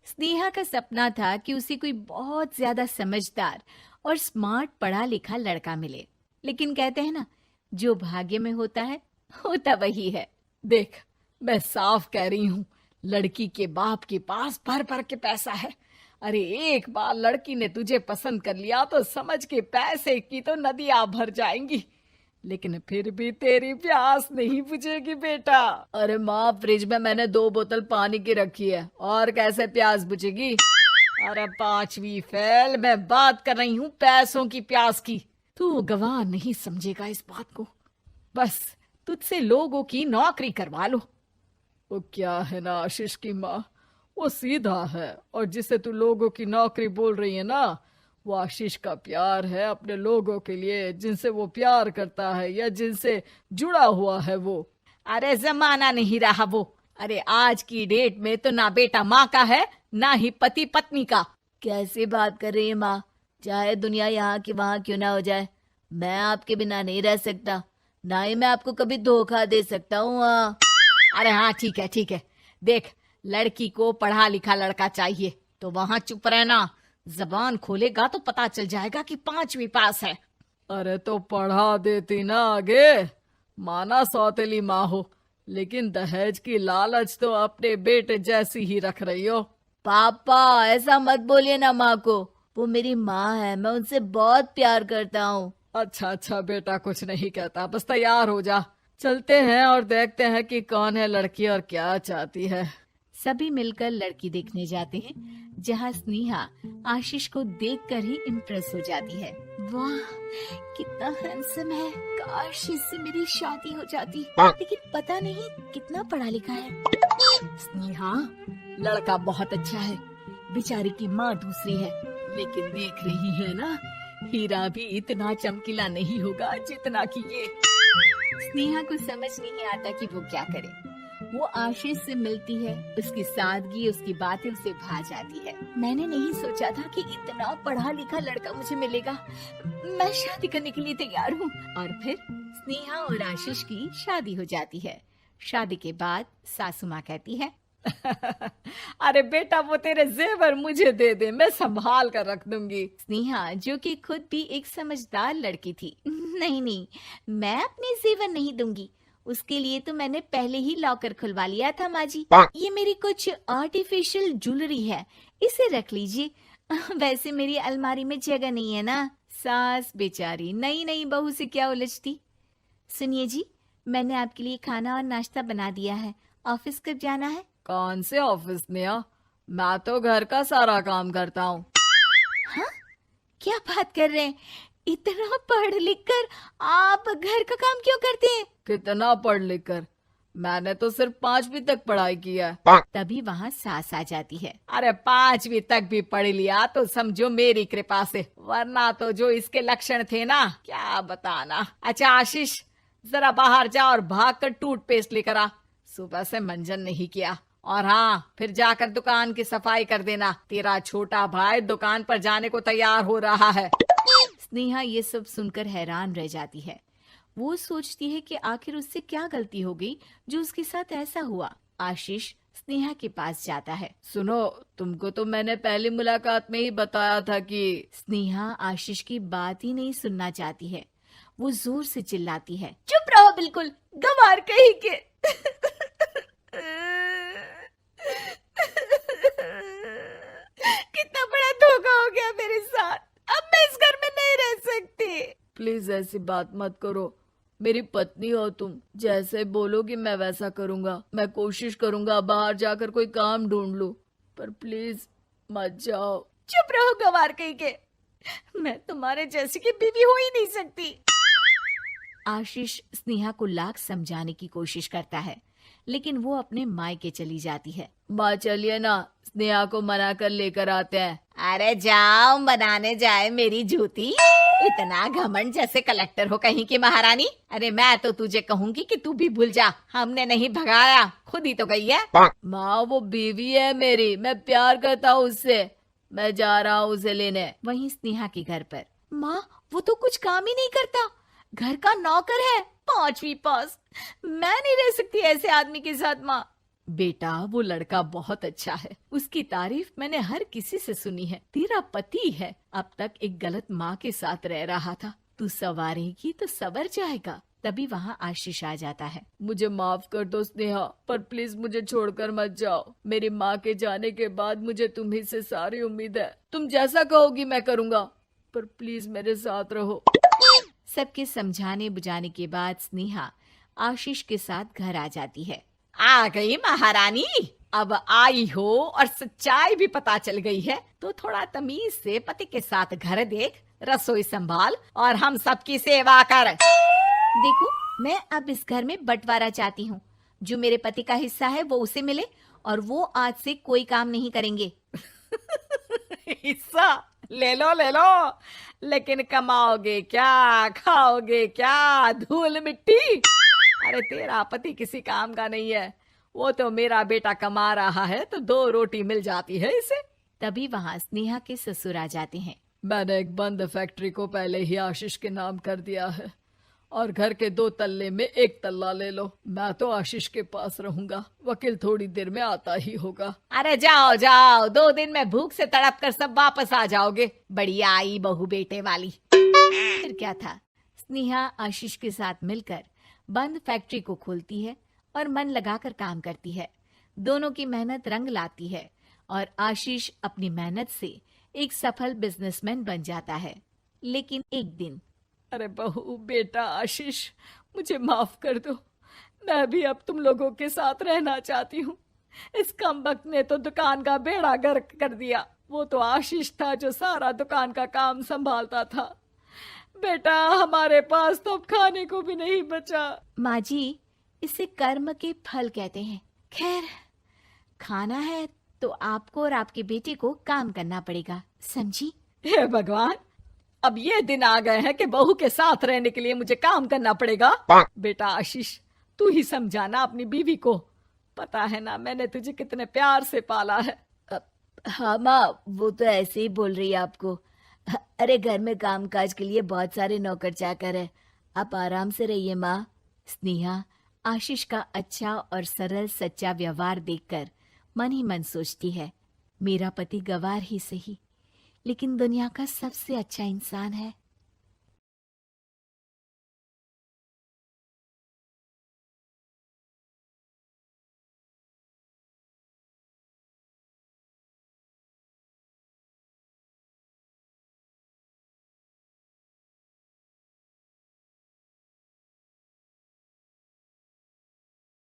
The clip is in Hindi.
स्नेहा का सपना था कि उसे कोई बहुत ज्यादा समझदार और स्मार्ट पढ़ा लिखा लड़का मिले। लेकिन कहते हैं ना, जो भाग्य में होता है होता वही है। देख, मैं साफ कह रही हूँ, लड़की के बाप के पास भर भर के पैसा है। अरे एक बार लड़की ने तुझे पसंद कर लिया तो समझ के पैसे की तो नदियां भर जाएंगी, लेकिन फिर भी तेरी प्यास नहीं बुझेगी बेटा। अरे माँ, फ्रिज में मैंने 2 बोतल पानी की रखी है, और कैसे प्यास बुझेगी। अरे पांचवी फेल, मैं बात कर रही हूँ पैसों की प्यास की। तू गवाह नहीं समझेगा इस बात को। बस तुझसे लोगों की नौकरी करवा लो। वो क्या है ना आशीष की माँ, वो सीधा है, और जिसे तू लोगों की नौकरी बोल रही है ना, वो आशीष का प्यार है अपने लोगों के लिए, जिनसे वो प्यार करता है या जिनसे जुड़ा हुआ है वो। अरे जमाना नहीं रहा वो। अरे आज की डेट में तो ना बेटा माँ का है, ना ही पति पत्नी का। कैसी बात कर रही है माँ? चाहे दुनिया यहाँ की वहाँ क्यों ना हो जाए, मैं आपके बिना नहीं रह सकता, ना ही मैं आपको कभी धोखा दे सकता हूँ। अरे हाँ, ठीक है ठीक है। देख, लड़की को पढ़ा लिखा लड़का चाहिए तो वहां चुप रहना। जबान खोलेगा तो पता चल जाएगा कि पांचवी पास है। अरे तो पढ़ा देती ना आगे। माना सौतेली माँ हो, लेकिन दहेज की लालच तो अपने बेटे जैसी ही रख रही हो। पापा ऐसा मत बोलिए ना माँ को, वो मेरी माँ है, मैं उनसे बहुत प्यार करता हूँ। अच्छा अच्छा बेटा, कुछ नहीं कहता, बस तैयार हो जा, चलते हैं और देखते हैं कि कौन है लड़की और क्या चाहती है। सभी मिलकर लड़की देखने जाते हैं, जहाँ स्नेहा आशीष को देखकर ही इम्प्रेस हो जाती है। वाह, कितना हैंडसम है। काश इससे मेरी शादी हो जाती, लेकिन पता नहीं कितना पढ़ा लिखा है। स्नेहा, लड़का बहुत अच्छा है, बेचारी की माँ दूसरी है, लेकिन देख रही है ना, हीरा भी इतना चमकीला नहीं होगा जितना कि ये। स्नेहा को समझ नहीं आता कि वो क्या करे। वो आशीष से मिलती है, उसकी सादगी, उसकी बातें उसे भा जाती है। मैंने नहीं सोचा था कि इतना पढ़ा लिखा लड़का मुझे मिलेगा। मैं शादी करने के लिए तैयार हूँ। और फिर स्नेहा और आशीष की शादी हो जाती है। शादी के बाद सासू माँ कहती है, अरे बेटा, वो तेरे जेवर मुझे दे दे, मैं संभाल कर रख दूंगी। स्नेहा, जो कि खुद भी एक समझदार लड़की थी, नहीं नहीं, मैं अपने जेवर नहीं दूंगी। उसके लिए तो मैंने पहले ही लॉकर खुलवा लिया था माँ जी। ये मेरी कुछ आर्टिफिशियल ज्वेलरी है, इसे रख लीजिए। वैसे मेरी अलमारी में जगह नहीं है ना। सास बेचारी नई नई बहू से क्या उलझती। सुनिए जी, मैंने आपके लिए खाना और नाश्ता बना दिया है। ऑफिस कब जाना है? कौन से ऑफिस में? मैं तो घर का सारा काम करता हूँ। हाँ, क्या बात कर रहे हैं? इतना पढ़ लिख कर आप घर का काम क्यों करते हैं? कितना पढ़ लिख कर? मैंने तो सिर्फ 5वीं तक पढ़ाई की है। तभी वहाँ सास आ जाती है। अरे 5वीं तक भी पढ़ लिया तो समझो मेरी कृपा से, वरना तो जो इसके लक्षण थे ना, क्या बताना। अच्छा आशीष, जरा बाहर जा और भाग कर टूथपेस्ट लेकर आ। सुबह से मंजन नहीं किया। और हाँ, फिर जाकर दुकान की सफाई कर देना। तेरा छोटा भाई दुकान पर जाने को तैयार हो रहा है। स्नेहा ये सब सुनकर हैरान रह जाती है। वो सोचती है कि आखिर उससे क्या गलती हो गई जो उसके साथ ऐसा हुआ। आशीष स्नेहा के पास जाता है। सुनो, तुमको तो मैंने पहली मुलाकात में ही बताया था कि। स्नेहा आशीष की बात ही नहीं सुनना चाहती है। वो जोर से चिल्लाती है, चुप रहो बिल्कुल, गंवार कहीं के। कितना बड़ा धोखा हो गया मेरे साथ। अब मैं इस घर में नहीं रह सकती। प्लीज ऐसी बात मत करो, मेरी पत्नी हो तुम, जैसे बोलोगी मैं वैसा करूंगा। मैं कोशिश करूंगा बाहर जाकर कोई काम ढूंढ लूं, पर प्लीज मत जाओ। चुप रहो गंवार कहीं के, मैं तुम्हारे जैसी की बीवी हो ही नहीं सकती। आशीष स्नेहा को लाख समझाने की कोशिश करता है, लेकिन वो अपने मायके चली जाती है। माँ चलिए ना, स्नेहा को मना कर लेकर आते हैं। अरे जाओ, बनाने जाए मेरी जूती। इतना घमंड, जैसे कलेक्टर हो कहीं की महारानी। अरे मैं तो तुझे कहूंगी कि तू भी भूल जा, हमने नहीं भगाया, खुद ही तो गई है। माँ वो बीवी है मेरी, मैं प्यार करता हूँ उससे, मैं जा रहा हूँ उसे लेने। वहीं स्नेहा के घर पर, माँ वो तो कुछ काम ही नहीं करता, घर का नौकर है, 5वीं पास। मैं नहीं रह सकती ऐसे आदमी के साथ माँ। बेटा वो लड़का बहुत अच्छा है, उसकी तारीफ मैंने हर किसी से सुनी है। तेरा पति है, अब तक एक गलत माँ के साथ रह रहा था, तू संवारेगी तो संवर जाएगा। तभी वहाँ आशीष आ जाता है। मुझे माफ कर दो स्नेहा, पर प्लीज मुझे छोड़कर मत जाओ। मेरी माँ के जाने के बाद मुझे तुम्ही से सारी उम्मीद है। तुम जैसा कहोगी मैं करूँगा, पर प्लीज मेरे साथ रहो। सबके समझाने बुझाने के बाद स्नेहा आशीष के साथ घर आ जाती है। आ गई महारानी, अब आई हो और सच्चाई भी पता चल गई है, तो थोड़ा तमीज से पति के साथ घर देख, रसोई संभाल और हम सबकी सेवा कर। देखो, मैं अब इस घर में बंटवारा चाहती हूँ। जो मेरे पति का हिस्सा है वो उसे मिले और वो आज से कोई काम नहीं करेंगे। हिस्सा ले लो, लेकिन कमाओगे क्या, खाओगे क्या, धूल मिट्टी। अरे तेरा पति किसी काम का नहीं है, वो तो मेरा बेटा कमा रहा है तो 2 रोटी मिल जाती है इसे। तभी वहाँ स्नेहा के ससुर आ जाते हैं। मैंने एक बंद फैक्ट्री को पहले ही आशीष के नाम कर दिया है और घर के 2 तल्ले में 1 तल्ला ले लो। मैं तो आशीष के पास रहूंगा, वकील थोड़ी देर में आता ही होगा। अरे जाओ जाओ, 2 दिन में भूख से तड़प कर सब वापस आ जाओगे। बढ़िया आई बहू बेटे वाली। फिर क्या था, स्नेहा आशीष के साथ मिलकर बंद फैक्ट्री को खोलती है और मन लगाकर काम करती है। दोनों की मेहनत रंग लाती है और आशीष अपनी मेहनत से एक सफल बिजनेसमैन बन जाता है। लेकिन एक दिन, अरे बहू बेटा आशीष, मुझे माफ कर दो, मैं भी अब तुम लोगों के साथ रहना चाहती हूँ। इस कमबख्त ने तो दुकान का बेड़ा गर्क कर दिया। वो तो आशीष था जो सारा दुकान का काम संभालता था। बेटा हमारे पास तो अब खाने को भी नहीं बचा। माँ जी, इसे कर्म के फल कहते हैं। खैर, खाना है तो आपको और आपके बेटे को काम करना पड़ेगा, समझी? हे भगवान, अब ये दिन आ गए हैं कि बहू के साथ रहने के लिए मुझे काम करना पड़ेगा। बेटा आशीष, तू ही समझाना अपनी बीवी को। पता है ना मैंने तुझे कितने प्यार से पाला है। हाँ माँ, वो तो ऐसे ही बोल रही है आपको। अरे घर में कामकाज के लिए बहुत सारे नौकर चाकर है, आप आराम से रहिए माँ। स्नेहा आशीष का अच्छा और सरल सच्चा व्यवहार देखकर मन ही मन सोचती है, मेरा पति गवार ही सही, लेकिन दुनिया का सबसे अच्छा इंसान है।